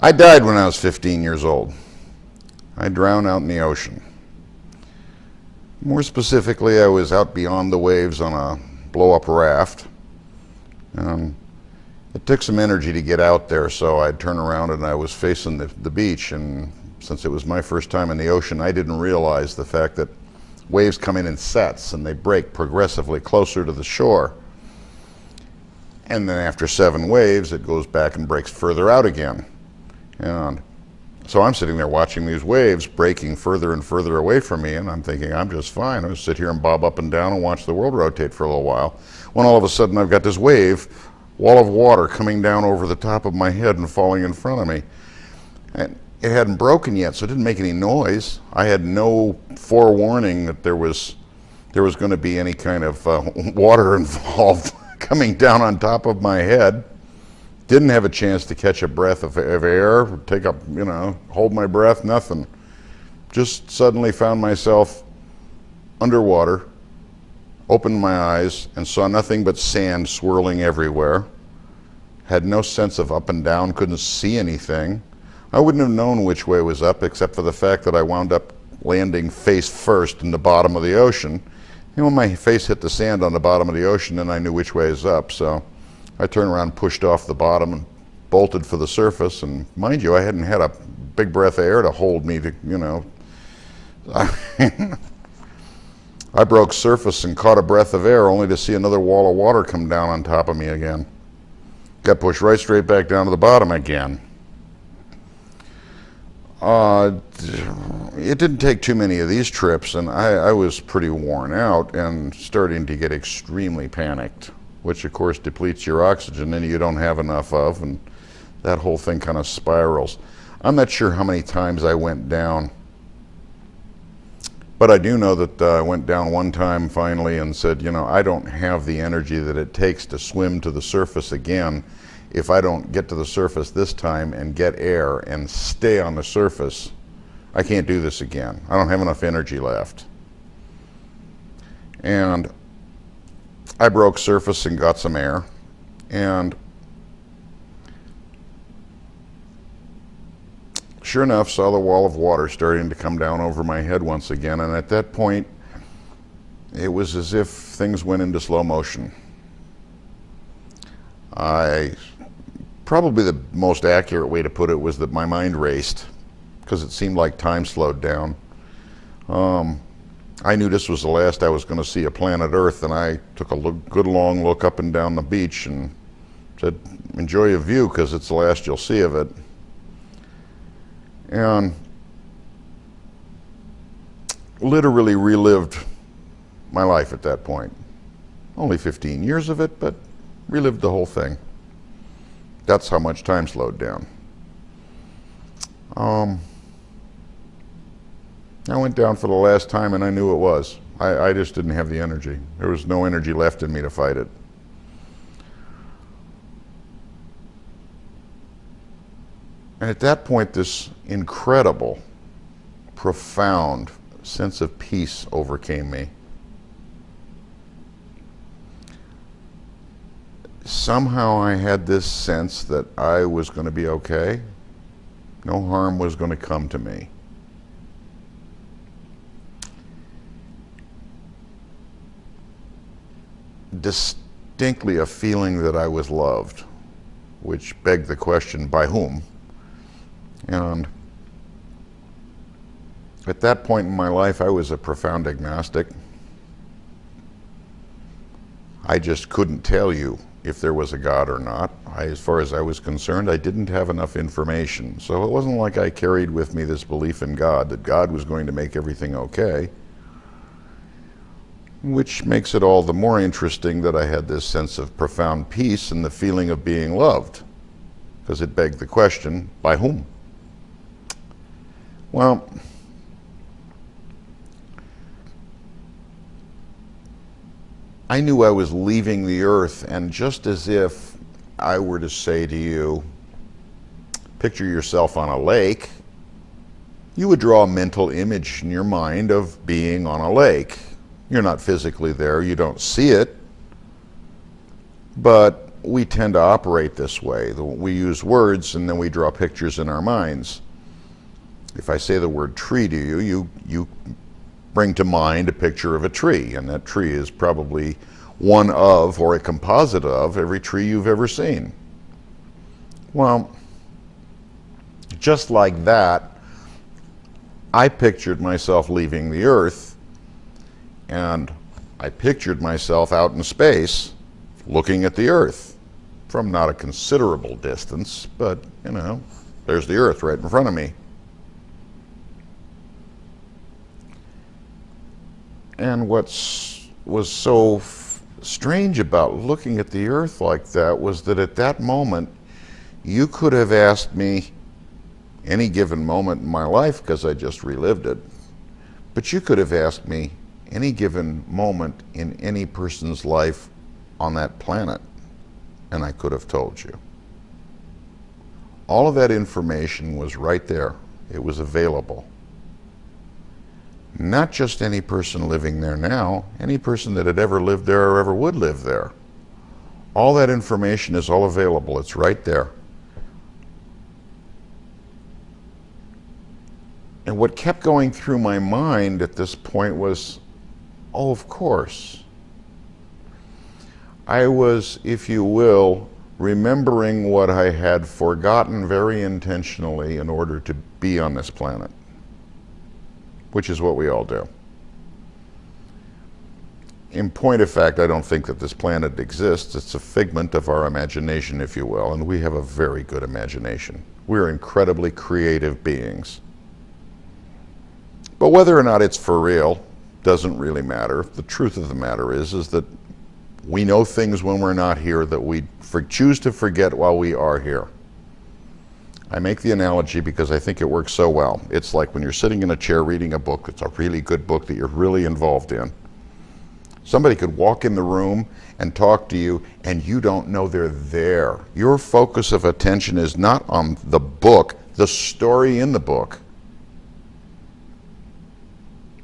I died when I was 15 years old. I drowned out in the ocean. More specifically, I was out beyond the waves on a blow-up raft. It took some energy to get out there, so I'd turn around and I was facing the beach, and since it was my first time in the ocean, I didn't realize the fact that waves come in sets and they break progressively closer to the shore. And then after 7 waves, it goes back and breaks further out again. And so I'm sitting there watching these waves breaking further and further away from me, and I'm thinking, I'm just fine. I'll sit here and bob up and down and watch the world rotate for a little while. When all of a sudden I've got this wall of water coming down over the top of my head and falling in front of me. And it hadn't broken yet, so it didn't make any noise. I had no forewarning that there was going to be any kind of water involved coming down on top of my head. Didn't have a chance to catch a breath of air, take up, hold my breath, nothing. Just suddenly found myself underwater, opened my eyes and saw nothing but sand swirling everywhere. Had no sense of up and down, couldn't see anything. I wouldn't have known which way was up except for the fact that I wound up landing face first in the bottom of the ocean. And when my face hit the sand on the bottom of the ocean, then I knew which way is up. So I turned around, pushed off the bottom, and bolted for the surface. And mind you, I hadn't had a big breath of air to hold me to, I broke surface and caught a breath of air only to see another wall of water come down on top of me again. Got pushed right straight back down to the bottom again. It didn't take too many of these trips, and I was pretty worn out and starting to get extremely panicked, which of course depletes your oxygen and you don't have enough of, and that whole thing kind of spirals. I'm not sure how many times I went down, but I do know that I went down one time finally and said, I don't have the energy that it takes to swim to the surface again. If I don't get to the surface this time and get air and stay on the surface, I can't do this again. I don't have enough energy left. And I broke surface and got some air, and sure enough, saw the wall of water starting to come down over my head once again, and at that point, it was as if things went into slow motion. Probably the most accurate way to put it was that my mind raced, because it seemed like time slowed down. I knew this was the last I was going to see of planet Earth, and I took a good long look up and down the beach and said, enjoy your view, because it's the last you'll see of it. And literally relived my life at that point. Only 15 years of it, but relived the whole thing. That's how much time slowed down. I went down for the last time and I knew it was. I just didn't have the energy. There was no energy left in me to fight it. And at that point, this incredible, profound sense of peace overcame me. Somehow I had this sense that I was going to be okay. No harm was going to come to me. Distinctly a feeling that I was loved, which begged the question, by whom? And at that point in my life, I was a profound agnostic. I just couldn't tell you if there was a God or not. As far as I was concerned, I didn't have enough information. So it wasn't like I carried with me this belief in God, that God was going to make everything okay. Which makes it all the more interesting that I had this sense of profound peace and the feeling of being loved, because it begged the question, by whom? Well, I knew I was leaving the earth, and just as if I were to say to you, picture yourself on a lake, you would draw a mental image in your mind of being on a lake. You're not physically there, you don't see it, But we tend to operate this way. We use words and then we draw pictures in our minds. If I say the word tree to you, you bring to mind a picture of a tree, and that tree is probably one of, or a composite of, every tree you've ever seen. Well, just like that, I pictured myself leaving the Earth, and I pictured myself out in space looking at the Earth from not a considerable distance, but, you know, there's the Earth right in front of me. And what was so strange about looking at the Earth like that was that at that moment, you could have asked me any given moment in my life, because I just relived it, but you could have asked me any given moment in any person's life on that planet, and I could have told you. All of that information was right there. It was available. Not just any person living there now, any person that had ever lived there or ever would live there. All that information is all available. It's right there. And what kept going through my mind at this point was, oh, of course. I was, if you will, remembering what I had forgotten very intentionally in order to be on this planet, which is what we all do. In point of fact, I don't think that this planet exists. It's a figment of our imagination, if you will, and we have a very good imagination. We're incredibly creative beings. But whether or not it's for real doesn't really matter. The truth of the matter is that we know things when we're not here that we choose to forget while we are here. I make the analogy because I think it works so well. It's like when you're sitting in a chair reading a book that's a really good book that you're really involved in. Somebody could walk in the room and talk to you and you don't know they're there. Your focus of attention is not on the book, the story in the book.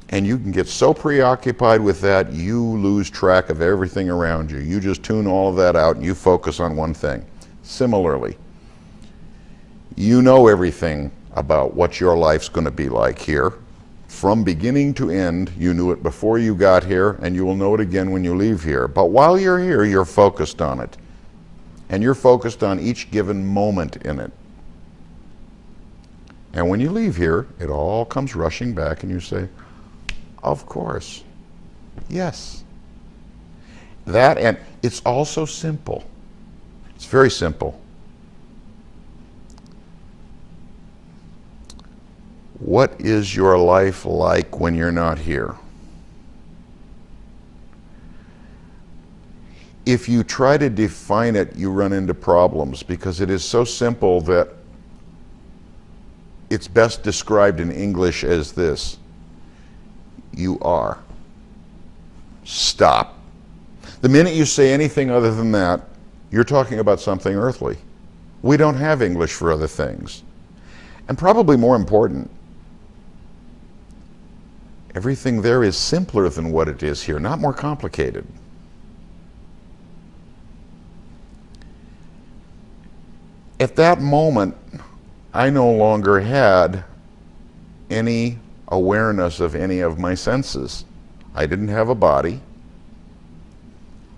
And you can get so preoccupied with that, you lose track of everything around you. You just tune all of that out and you focus on one thing. Similarly, you know everything about what your life's going to be like here. From beginning to end, you knew it before you got here, and you will know it again when you leave here. But while you're here, you're focused on it. And you're focused on each given moment in it. And when you leave here, it all comes rushing back and you say, of course, yes. That, and it's also simple. It's very simple. What is your life like when you're not here? If you try to define it, you run into problems because it is so simple that it's best described in English as this. You are. Stop. The minute you say anything other than that, you're talking about something earthly. We don't have English for other things. And probably more important, everything there is simpler than what it is here, not more complicated. At that moment, I no longer had any awareness of any of my senses. I didn't have a body.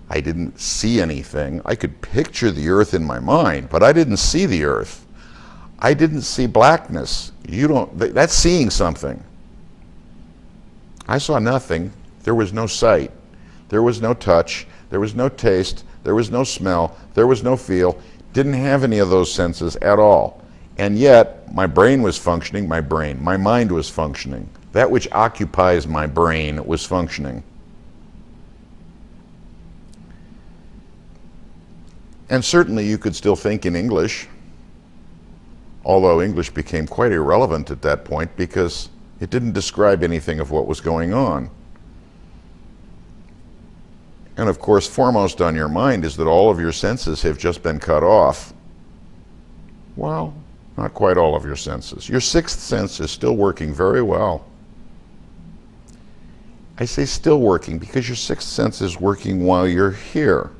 I didn't see anything. I could picture the earth in my mind, but I didn't see the earth. I didn't see blackness. That's seeing something. I saw nothing. There was no sight. There was no touch. There was no taste. There was no smell. There was no feel. Didn't have any of those senses at all. And yet, my brain was functioning, my mind was functioning. That which occupies my brain was functioning. And certainly you could still think in English, although English became quite irrelevant at that point because it didn't describe anything of what was going on. And of course, foremost on your mind is that all of your senses have just been cut off. Well, not quite all of your senses. Your sixth sense is still working very well. I say still working because your sixth sense is working while you're here.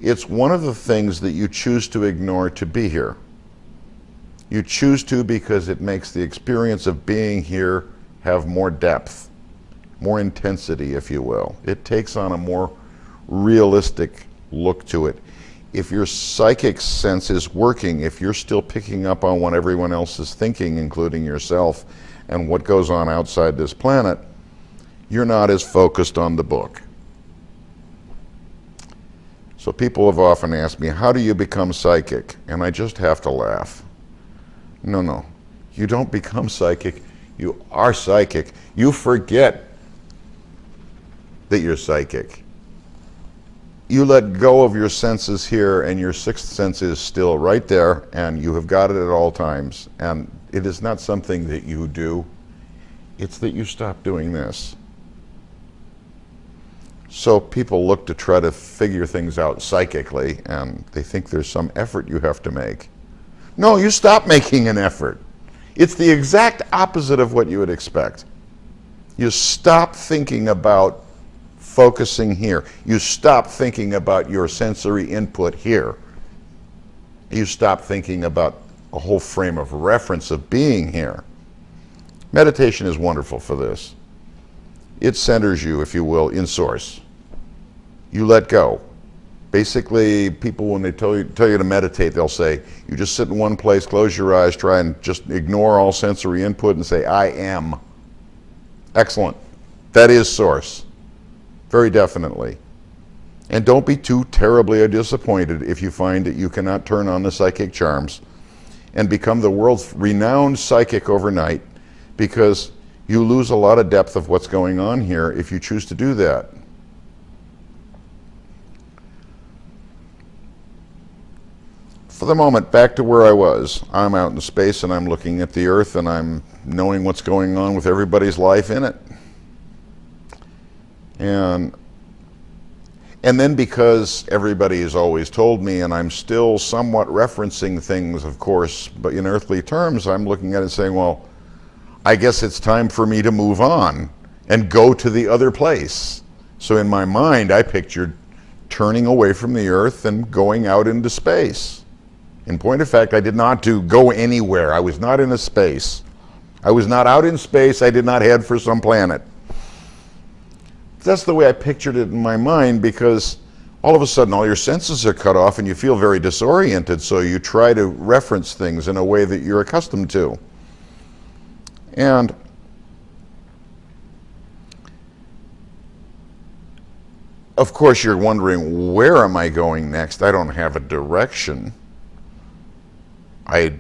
It's one of the things that you choose to ignore to be here. You choose to because it makes the experience of being here have more depth, more intensity, if you will. It takes on a more realistic look to it. If your psychic sense is working, if you're still picking up on what everyone else is thinking, including yourself, and what goes on outside this planet, you're not as focused on the book. So people have often asked me, how do you become psychic? And I just have to laugh. No, you don't become psychic. You are psychic. You forget that you're psychic. You let go of your senses here, and your sixth sense is still right there, and you have got it at all times. And it is not something that you do. It's that you stop doing this. So people look to try to figure things out psychically, and they think there's some effort you have to make. No, you stop making an effort. It's the exact opposite of what you would expect. You stop thinking about focusing here. You stop thinking about your sensory input here. You stop thinking about a whole frame of reference of being here. Meditation is wonderful for this. It centers you, if you will, in source. You let go. Basically, people, when they tell you to meditate, they'll say, you just sit in one place, close your eyes, try and just ignore all sensory input and say, I am. Excellent. That is source. Very definitely. And don't be too terribly disappointed if you find that you cannot turn on the psychic charms and become the world's renowned psychic overnight, because you lose a lot of depth of what's going on here if you choose to do that. For the moment, back to where I was. I'm out in space and I'm looking at the Earth and I'm knowing what's going on with everybody's life in it. And then, because everybody has always told me, and I'm still somewhat referencing things, of course, but in earthly terms, I'm looking at it saying, well, I guess it's time for me to move on and go to the other place. So in my mind, I pictured turning away from the Earth and going out into space. In point of fact, I did not go anywhere. I was not in a space. I was not out in space. I did not head for some planet. That's the way I pictured it in my mind, because all of a sudden all your senses are cut off and you feel very disoriented, so you try to reference things in a way that you're accustomed to. And of course you're wondering, where am I going next? I don't have a direction. I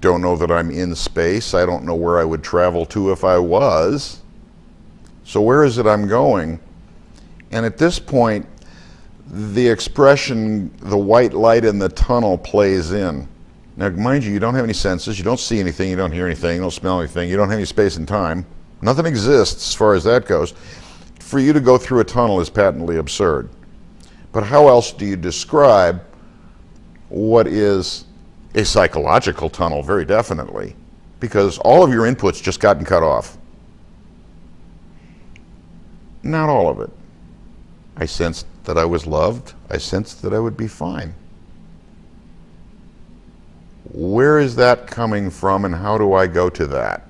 don't know that I'm in space. I don't know where I would travel to if I was. So where is it I'm going? And at this point, the expression, the white light in the tunnel, plays in. Now, mind you, you don't have any senses, you don't see anything, you don't hear anything, you don't smell anything, you don't have any space and time. Nothing exists as far as that goes. For you to go through a tunnel is patently absurd. But how else do you describe what is a psychological tunnel? Very definitely. Because all of your inputs just gotten cut off. Not all of it. I sensed that I was loved. I sensed that I would be fine. Where is that coming from, and how do I go to that?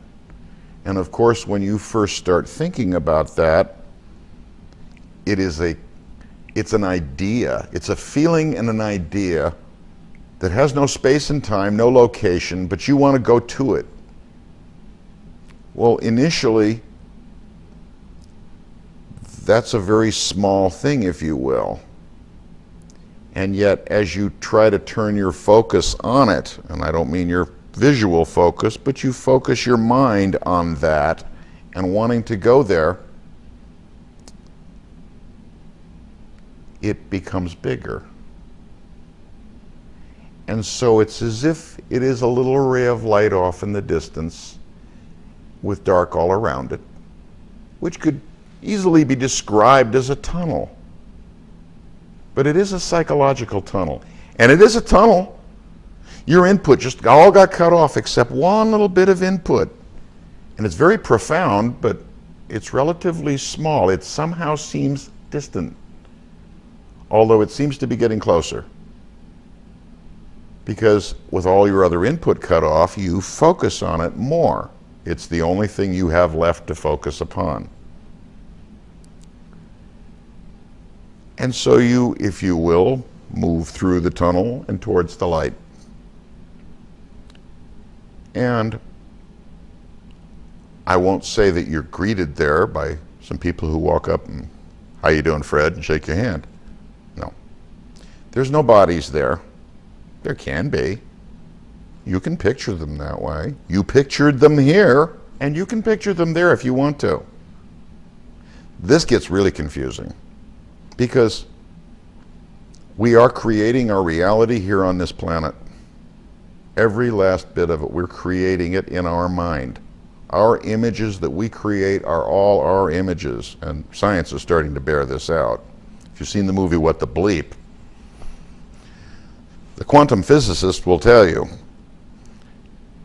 And of course, when you first start thinking about that, it's an idea. It's a feeling and an idea that has no space and time, no location, but you want to go to it. Well, initially, that's a very small thing, if you will. And yet, as you try to turn your focus on it, and I don't mean your visual focus, but you focus your mind on that and wanting to go there, it becomes bigger. And so it's as if it is a little ray of light off in the distance with dark all around it, which could easily be described as a tunnel. But it is a psychological tunnel. And it is a tunnel. Your input just all got cut off except one little bit of input. And it's very profound, but it's relatively small. It somehow seems distant. although it seems to be getting closer. Because with all your other input cut off, you focus on it more. It's the only thing you have left to focus upon. And so you, if you will, move through the tunnel and towards the light. And I won't say that you're greeted there by some people who walk up and, "How you doing, Fred?" and shake your hand. No. There's no bodies there. There can be. You can picture them that way. You pictured them here, and you can picture them there if you want to. This gets really confusing because we are creating our reality here on this planet. Every last bit of it, we're creating it in our mind. Our images that we create are all our images, and science is starting to bear this out. If you've seen the movie What the Bleep, the quantum physicist will tell you,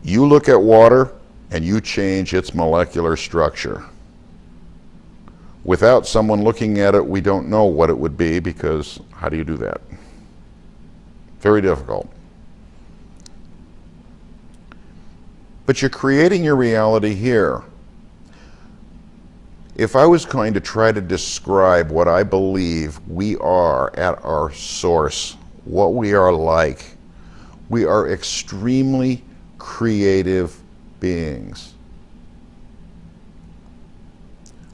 you look at water and you change its molecular structure. Without someone looking at it, we don't know what it would be, because how do you do that? Very difficult. But you're creating your reality here. If I was going to try to describe what I believe we are at our source, what we are like, we are extremely creative beings.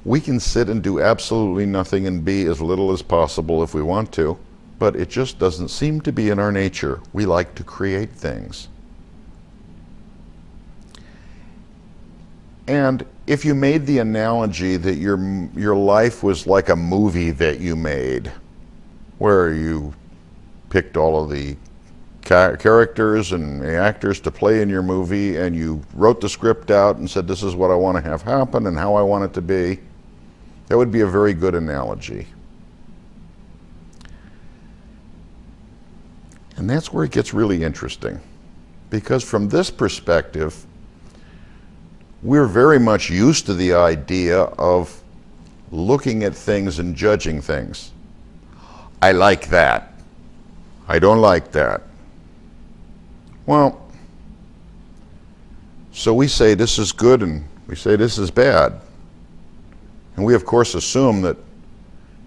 We can sit and do absolutely nothing and be as little as possible if we want to, but it just doesn't seem to be in our nature. We like to create things. And if you made the analogy that your life was like a movie that you made, where you picked all of the characters and the actors to play in your movie, and you wrote the script out and said, this is what I want to have happen and how I want it to be, that would be a very good analogy. And that's where it gets really interesting, because from this perspective, we're very much used to the idea of looking at things and judging things. I like that. I don't like that. Well, so we say this is good and we say this is bad. And we of course assume that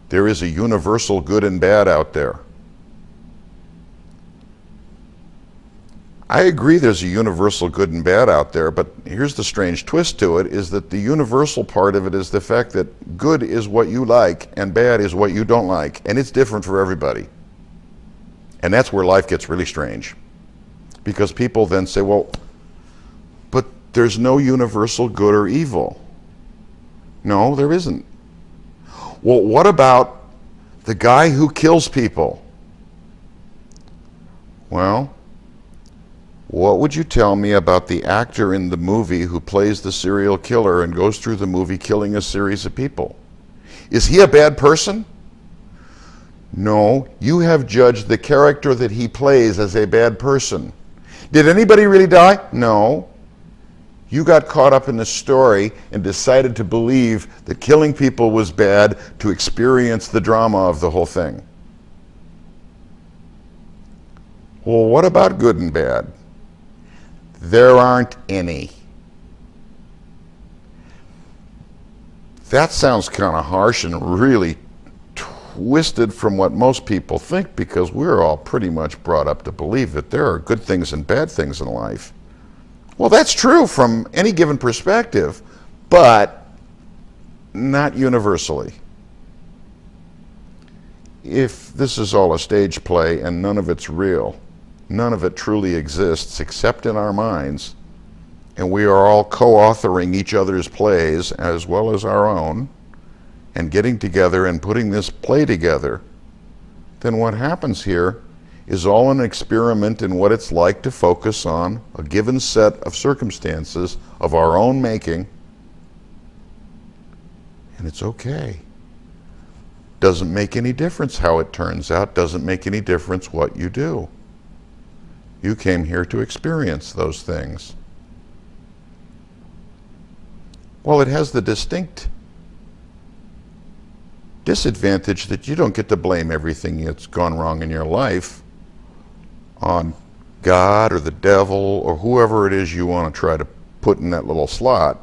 there is a universal good and bad out there. I agree there's a universal good and bad out there, but here's the strange twist to it, is that the universal part of it is the fact that good is what you like and bad is what you don't like, and it's different for everybody. And that's where life gets really strange, because people then say, well, but there's no universal good or evil. No, there isn't. Well, what about the guy who kills people? Well, what would you tell me about the actor in the movie who plays the serial killer and goes through the movie killing a series of people? Is he a bad person? No, you have judged the character that he plays as a bad person. Did anybody really die? No. You got caught up in the story and decided to believe that killing people was bad to experience the drama of the whole thing. Well, what about good and bad? There aren't any. That sounds kind of harsh and really twisted from what most people think, because we're all pretty much brought up to believe that there are good things and bad things in life. Well, that's true from any given perspective, but not universally. If this is all a stage play and none of it's real, none of it truly exists except in our minds, and we are all co-authoring each other's plays as well as our own, and getting together and putting this play together, then what happens here is all an experiment in what it's like to focus on a given set of circumstances of our own making, and it's okay. Doesn't make any difference how it turns out, doesn't make any difference what you do. You came here to experience those things. Well, it has the distinct disadvantage that you don't get to blame everything that's gone wrong in your life on God or the devil or whoever it is you want to try to put in that little slot.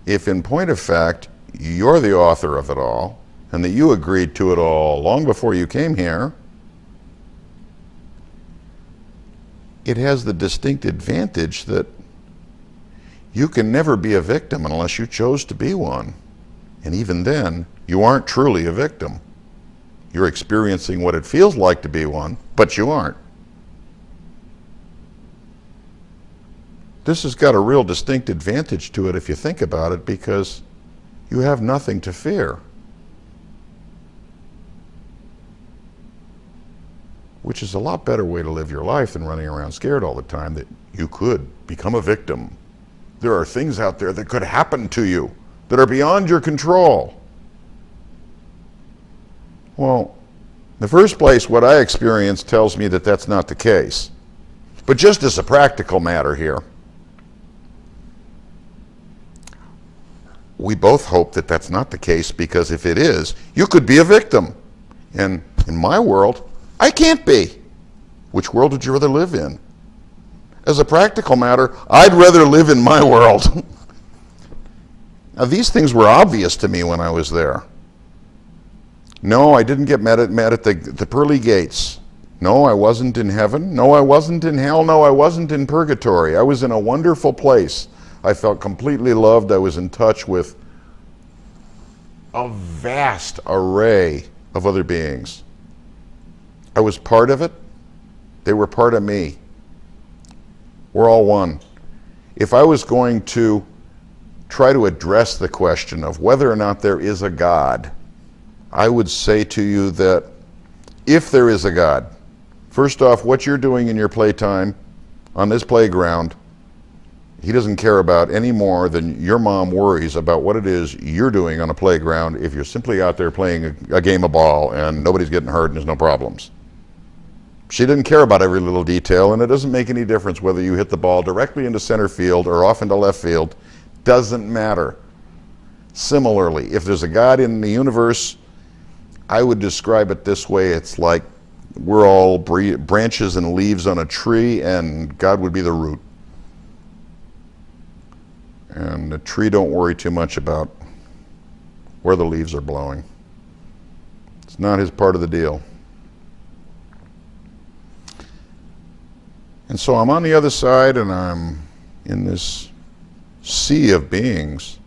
If in point of fact, you're the author of it all, and that you agreed to it all long before you came here, it has the distinct advantage that you can never be a victim unless you chose to be one. And even then, you aren't truly a victim. You're experiencing what it feels like to be one, but you aren't. This has got a real distinct advantage to it if you think about it, because you have nothing to fear. Which is a lot better way to live your life than running around scared all the time that you could become a victim. There are things out there that could happen to you that are beyond your control. Well, in the first place, what I experienced tells me that that's not the case. But just as a practical matter here, we both hope that that's not the case, because if it is, you could be a victim. And in my world, I can't be. Which world would you rather live in? As a practical matter, I'd rather live in my world. Now, these things were obvious to me when I was there. No, I didn't get met at the pearly gates. No, I wasn't in heaven. No, I wasn't in hell. No, I wasn't in purgatory. I was in a wonderful place. I felt completely loved. I was in touch with a vast array of other beings. I was part of it. They were part of me. We're all one. If I was going to try to address the question of whether or not there is a God, I would say to you that if there is a God, first off, what you're doing in your playtime on this playground, he doesn't care about any more than your mom worries about what it is you're doing on a playground if you're simply out there playing a game of ball and nobody's getting hurt and there's no problems. She didn't care about every little detail, and it doesn't make any difference whether you hit the ball directly into center field or off into left field. Doesn't matter. Similarly, if there's a God in the universe, I would describe it this way. It's like we're all branches and leaves on a tree, and God would be the root. And the tree don't worry too much about where the leaves are blowing. It's not his part of the deal. And so I'm on the other side, and I'm in this sea of beings.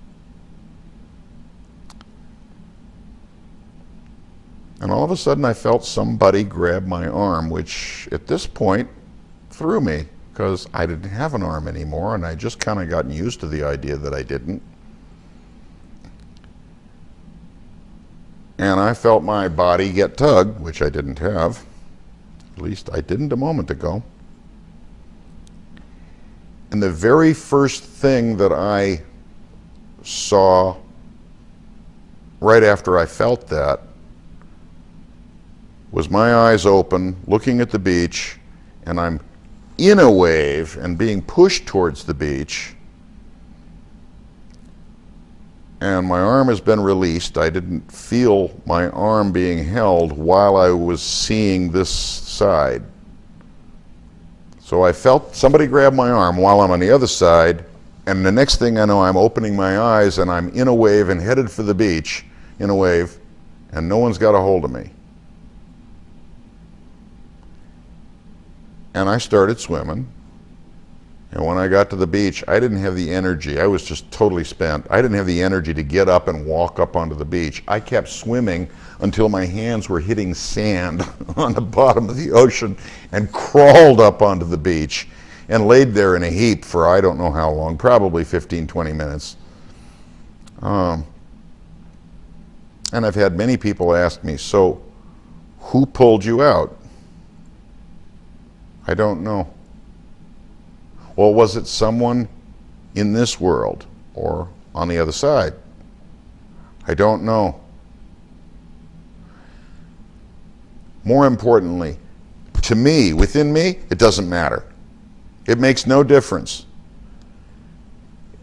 And all of a sudden I felt somebody grab my arm, which at this point threw me, because I didn't have an arm anymore, and I just kind of gotten used to the idea that I didn't. And I felt my body get tugged, which I didn't have. At least I didn't a moment ago. And the very first thing that I saw right after I felt that was my eyes open, looking at the beach, and I'm in a wave and being pushed towards the beach. And my arm has been released. I didn't feel my arm being held while I was seeing this side. So I felt somebody grab my arm while I'm on the other side, and the next thing I know, I'm opening my eyes and I'm in a wave and headed for the beach in a wave, and no one's got a hold of me. And I started swimming, and when I got to the beach, I didn't have the energy. I was just totally spent. I didn't have the energy to get up and walk up onto the beach. I kept swimming until my hands were hitting sand on the bottom of the ocean, and crawled up onto the beach and laid there in a heap for I don't know how long, probably 15, 20 minutes. And I've had many people ask me, so who pulled you out? I don't know. Well, was it someone in this world or on the other side? I don't know. More importantly, to me, within me, it doesn't matter. It makes no difference.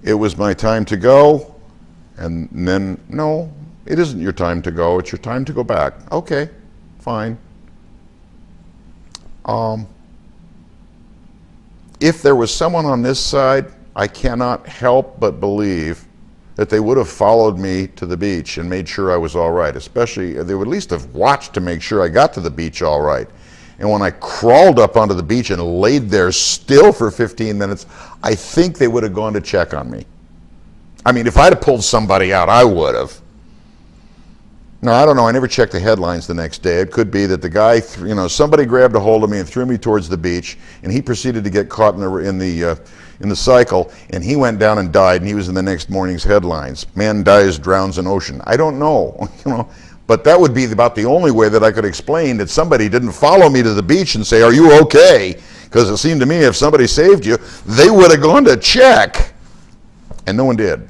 It was my time to go, and then, no, It isn't your time to go, it's your time to go back. Okay, fine. If there was someone on this side, I cannot help but believe that they would have followed me to the beach and made sure I was all right. Especially, they would at least have watched to make sure I got to the beach all right. And when I crawled up onto the beach and laid there still for 15 minutes, I think they would have gone to check on me. I mean, if I'd have pulled somebody out, I would have. Now, I don't know, I never checked the headlines the next day. It could be that the guy, somebody grabbed a hold of me and threw me towards the beach, and he proceeded to get caught in the cycle, and he went down and died, and he was in the next morning's headlines. Man dies, drowns in ocean. I don't know, but that would be about the only way that I could explain that somebody didn't follow me to the beach and say, "Are you okay?" Because it seemed to me if somebody saved you, they would have gone to check, and no one did.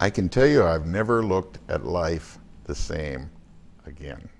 I can tell you I've never looked at life the same again.